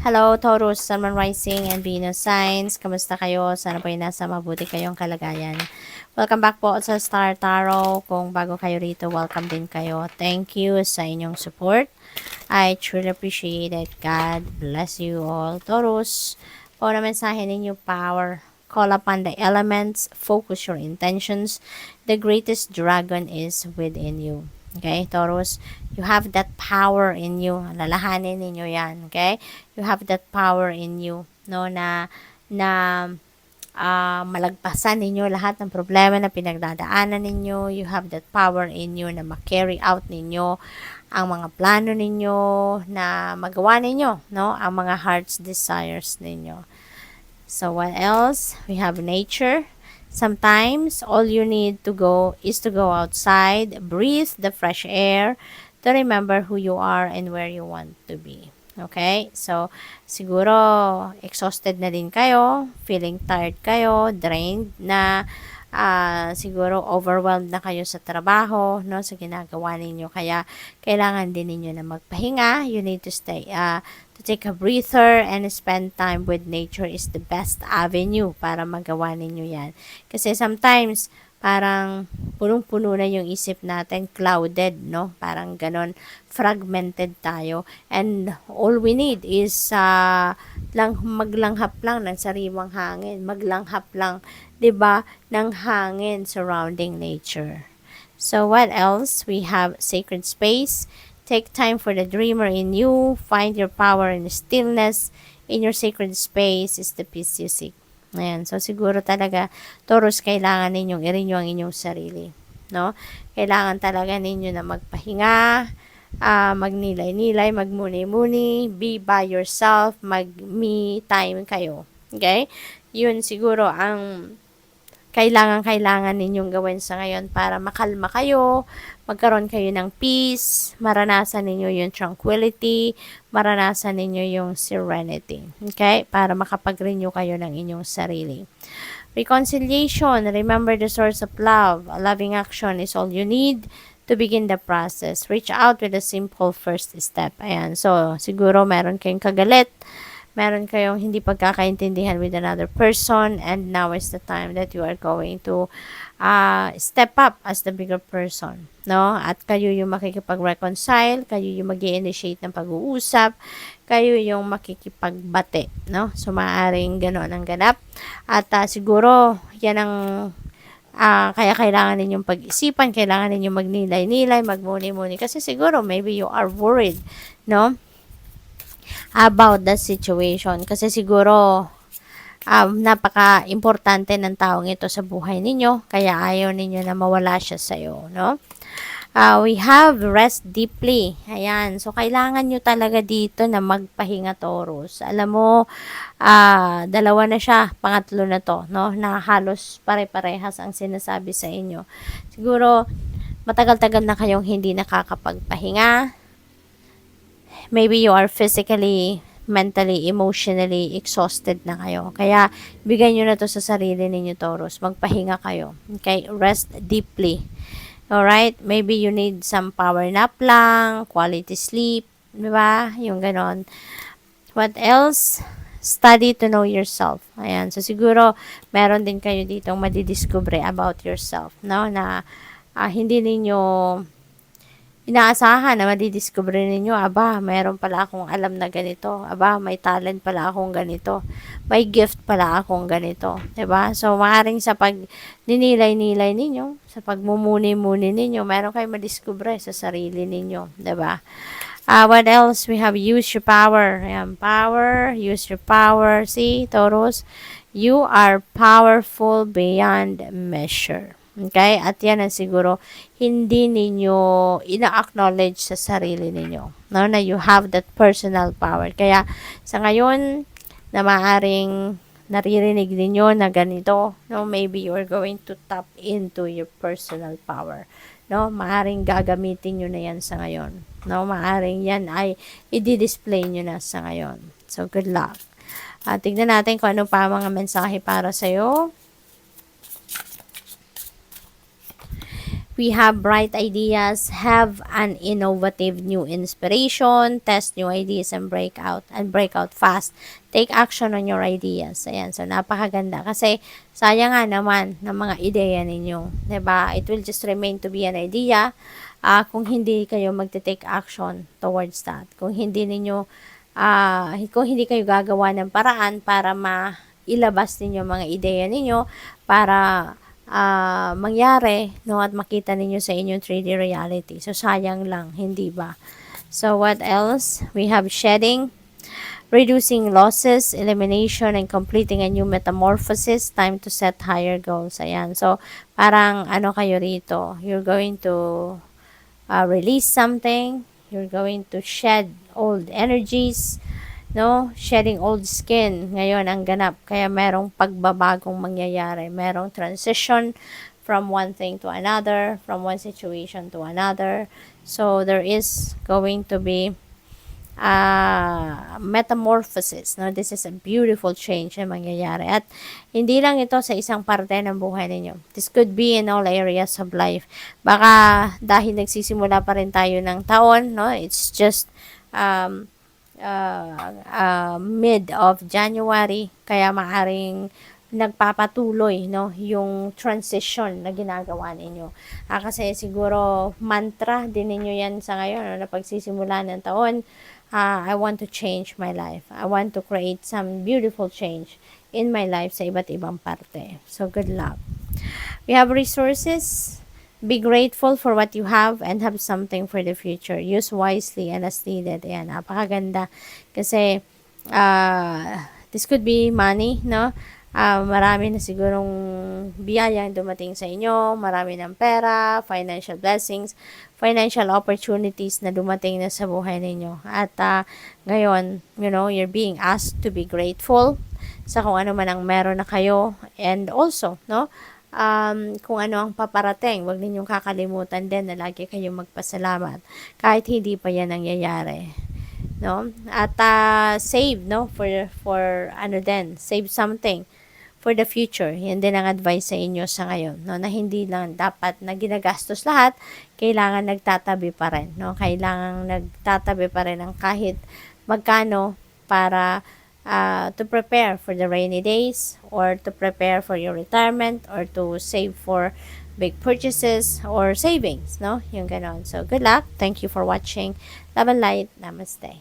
Hello, Taurus, Sun, Moon Rising, and Venus Signs. Kamusta kayo? Sana po ay nasa mabuti kayong kalagayan. Welcome back po sa Star Tarot. Kung bago kayo rito, welcome din kayo. Thank you sa inyong support. I truly appreciate it. God bless you all. Taurus, po na mensahe ninyo, power. Call upon the elements. Focus your intentions. The greatest dragon is within you. Okay, Taurus, you have that power in you. Lalahanin ninyo yan, okay? You have that power in you, no, na malagpasan ninyo lahat ng problema na pinagdadaanan ninyo. You have that power in you na ma-carry out ninyo ang mga plano ninyo, na magawa ninyo, no, ang mga heart's desires ninyo. So, what else? We have nature. Sometimes, all you need to go is to go outside, breathe the fresh air, to remember who you are and where you want to be. Okay? So, siguro, exhausted na din kayo, feeling tired kayo, drained na, siguro overwhelmed na kayo sa trabaho, no, sa ginagawa ninyo. Kaya, kailangan din ninyo na magpahinga. You need to take a breather and spend time with nature is the best avenue para magawa ninyo yan. Kasi sometimes, parang punong-puno na yung isip natin, clouded, no? Parang ganon, fragmented tayo. And all we need is maglanghap lang ng sariwang hangin. Maglanghap lang, 'di ba, ng hangin surrounding nature. So what else? We have sacred space. Take time for the dreamer in you. Find your power in stillness. In your sacred space is the peace you seek. Ayan. So, siguro talaga, Taurus, kailangan ninyong i-renew ang inyong sarili. No? Kailangan talaga ninyo na magpahinga, magnilay-nilay, magmuni-muni, be by yourself, mag-me time kayo. Okay? Yun siguro ang kailangan ninyong gawin sa ngayon para makalma kayo, magkaroon kayo ng peace, maranasan ninyo yung tranquility, maranasan ninyo yung serenity. Okay? Para makapag-renew kayo ng inyong sarili. Reconciliation. Remember the source of love. A loving action is all you need to begin the process. Reach out with a simple first step. Ayan. So, siguro meron kayong kagalit, meron kayong hindi pagkakaintindihan with another person, and now is the time that you are going to step up as the bigger person, no? At kayo yung makikipag-reconcile, kayo yung mag-i-initiate ng pag-uusap, kayo yung makikipagbate, no? So, maaaring gano'n ang ganap. At siguro, yan ang kaya kailangan ninyong pag-isipan, kailangan ninyong magnilay-nilay, magmuni-muni. Kasi siguro, maybe you are worried, no, about the situation. Kasi siguro, napaka-importante ng taong ito sa buhay ninyo, kaya ayaw ninyo na mawala siya sa'yo, no? We have rest deeply. Ayan. So, kailangan nyo talaga dito na magpahinga, Taurus. Alam mo, dalawa na siya, pangatlo na to, no? Na halos pare-parehas ang sinasabi sa inyo. Siguro, matagal-tagal na kayong hindi nakakapagpahinga. Maybe you are physically, mentally, emotionally exhausted na kayo. Kaya, bigyan nyo na to sa sarili ninyo, Taurus. Magpahinga kayo. Okay? Rest deeply. Alright? Maybe you need some power nap lang, quality sleep, di ba? Yung ganon. What else? Study to know yourself. Ayan. So, siguro, meron din kayo ditong madidiscover about yourself, no? Na hindi ninyo inaasahan na madidiscover ninyo, aba, mayroon pala akong alam na ganito. Aba, may talent pala akong ganito. May gift pala akong ganito. 'Di ba? So, maaaring sa pag ninilay-nilay ninyo, sa pagmumuni-muni ninyo, meron kayong madiscover sa sarili ninyo. 'Di ba? What else? We have use your power. Ayan, power. Use your power. See, Taurus, you are powerful beyond measure. Okay? At yan ang siguro hindi ninyo ina-acknowledge sa sarili ninyo. No? Na you have that personal power. Kaya sa ngayon na maaaring naririnig ninyo na ganito, no? Maybe you are going to tap into your personal power. No? Maaaring gagamitin nyo na yan sa ngayon. No? Maaaring yan ay i-display nyo na sa ngayon. So, good luck. Tignan natin kung ano pa mga mensahe para sa'yo. We have bright ideas, have an innovative new inspiration, test new ideas and break out fast. Take action on your ideas. Ayan, so napakaganda kasi sayang nga naman ng mga ideya ninyo, 'di ba? It will just remain to be an idea kung hindi kayo magte-take action towards that. Kung hindi kayo gagawa ng paraan para mailabas ninyo mga ideya ninyo para mangyari, no, at makita ninyo sa inyong 3D reality. So, sayang lang, hindi ba? So, what else? We have shedding, reducing losses, elimination, and completing a new metamorphosis. Time to set higher goals. Ayan. So, parang ano kayo rito? You're going to release something. You're going to shed old energies, no? Shedding old skin ngayon ang ganap, kaya merong pagbabagong mangyayari, merong transition from one thing to another, from one situation to another. So there is going to be metamorphosis, no? This is a beautiful change na mangyayari, at hindi lang ito sa isang parte ng buhay ninyo. This could be in all areas of life. Baka dahil nagsisimula pa rin tayo ng taon, no? It's just mid of January, kaya maaring nagpapatuloy, no, yung transition na ginagawa ninyo. Kasi siguro mantra din ninyo yan sa ngayon, no, na pagsisimula ng taon. I want to change my life. I want to create some beautiful change in my life sa iba't ibang parte. So good luck. We have resources. Be grateful for what you have and have something for the future. Use wisely and as needed. Ayan, napakaganda. Kasi, this could be money, no? Marami na sigurong biyayang dumating sa inyo. Marami ng pera, financial blessings, financial opportunities na dumating na sa buhay ninyo. At ngayon, you know, you're being asked to be grateful sa kung ano man ang meron na kayo. And also, no? Kung ano ang paparating, wag ninyong kakalimutan din na lagi kayong magpasalamat kahit hindi pa yan nangyayari, no? At save, no, for ano din, save something for the future. Yan din ang advice sa inyo sa ngayon, no, na hindi lang dapat na ginagastos lahat, kailangan nagtatabi pa rin, no? Kailangan nagtatabi pa rin ng kahit magkano para to prepare for the rainy days, or to prepare for your retirement, or to save for big purchases or savings, no? Yung ganon. So, good luck. Thank you for watching. Love and light. Namaste.